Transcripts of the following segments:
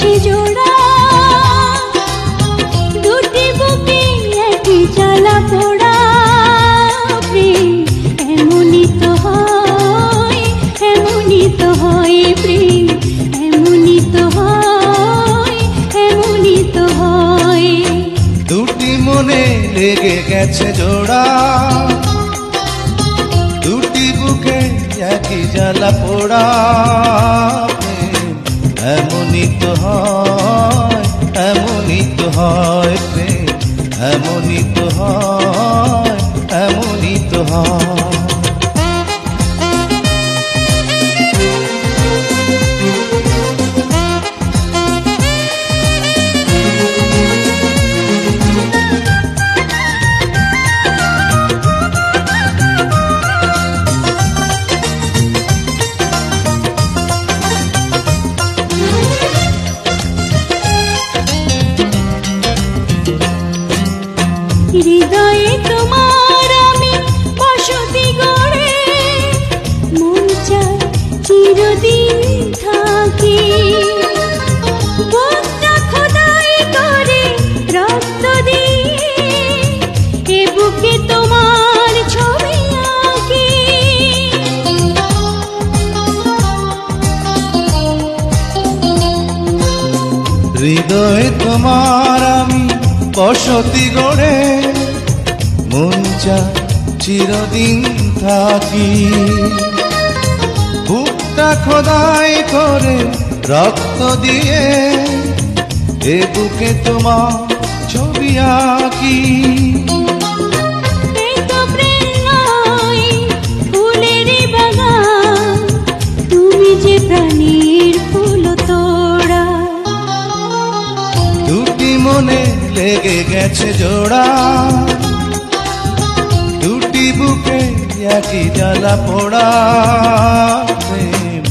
গেছে জোড়া, দুটি বুকে একই জ্বালা পোড়া। প্রেম এমনই তো হয়, এমনই তো হয় প্রেম, এমনই তো হয়, এমনই তো হয়। দুটি মনে লেগে গেছে জোড়া, দুটি বুকে একই জ্বালা পোড়া। এমনই তো হয়, এমনই তো হয় প্রেম, এমনই তো হয়, এমনই তো হয়। হৃদয়ে তোমার আমি বসতি গড়ে, মন চায় চিরদিন থাকি। বুকটা খোদাই করে রক্ত দিয়ে, এ বুকে তোমার ছবি আঁকি। হৃদয়ে তোমার আমি বসতি গড়ে, মন চায় চিরদিন থাকি। বুকটা খোদাই করে রক্ত দিয়ে, এ বুকে তোমার ছবি আঁকি। এই তো প্রেম নয়, ফুলেরই বাগান, তুমি যে প্রাণীর ফুল তোড়া। দুটি মনে লেগে গেছে জোড়া, দুটি বুকে একই জ্বালা পোড়া। প্রেম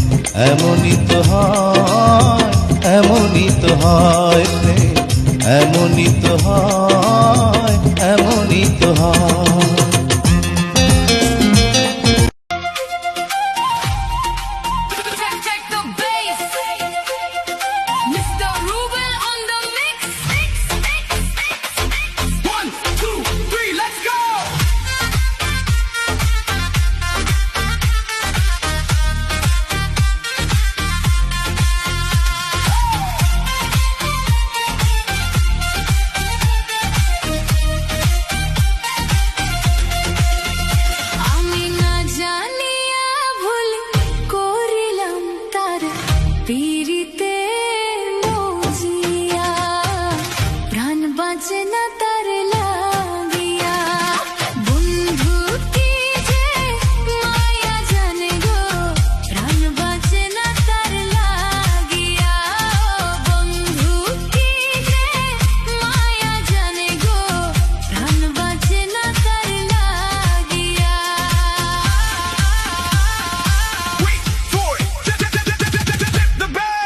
এমনই তো হয়, এমনই তো হয় প্রেম, এমনই তো হয়, এমনই তো হয়। Check the bass. Mr. Ruben on the mix. 1, 2, 3, let's go. আমি না জানিয়া ভুল করিলাম তার পীড়িতে মজিয়া, প্রাণ বাঁচে না তার লাগিয়া। বন্ধু কি যে মায়া জানে গো, প্রাণ বাঁচে না তার লাগিয়া। বন্ধু কি যে মায়া জানে গো, প্রাণ বাঁচে না তার লাগিয়া। Wait for it. The bass.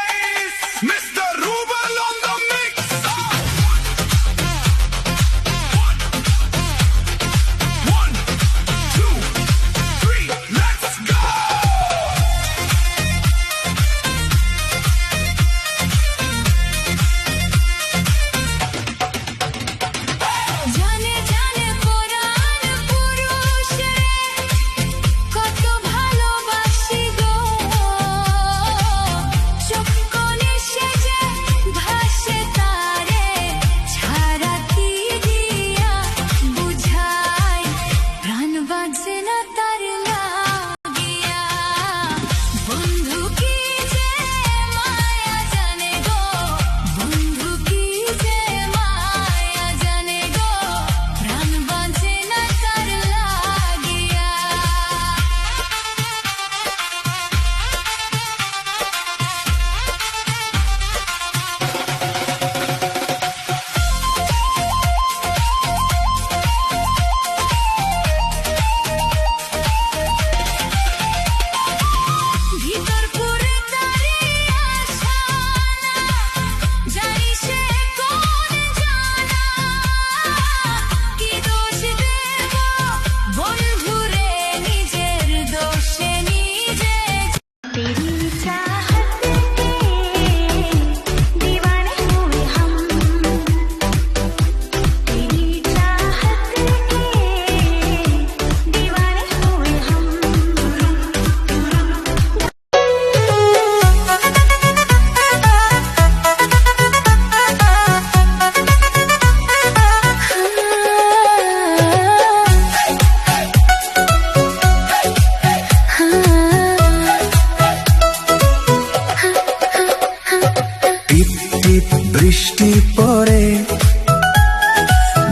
বৃষ্টি পড়ে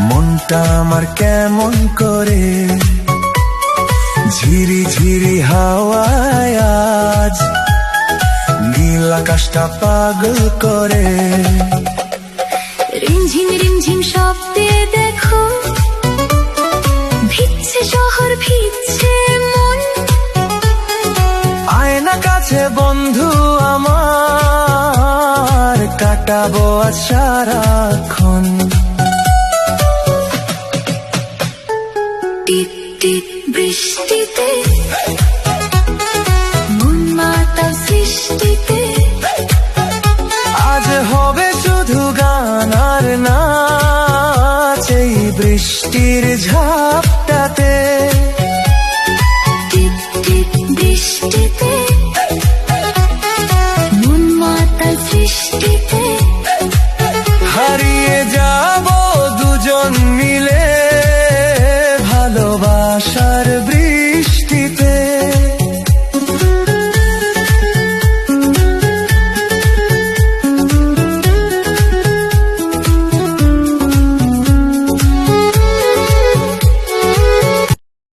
মনটা আমার কেমন করে, ঝিরি ঝিরি হাওয়ায় আজ নীল আকাশটা পাগল করে। রিমঝিম রিমঝিম শব্দে দেখো ভিজছে শহর ভিজছে মন, আয়না কাছে বন্ধু আমার, কাটাবো আজ সারাক্ষণ। টিপ টিপ বৃষ্টিতে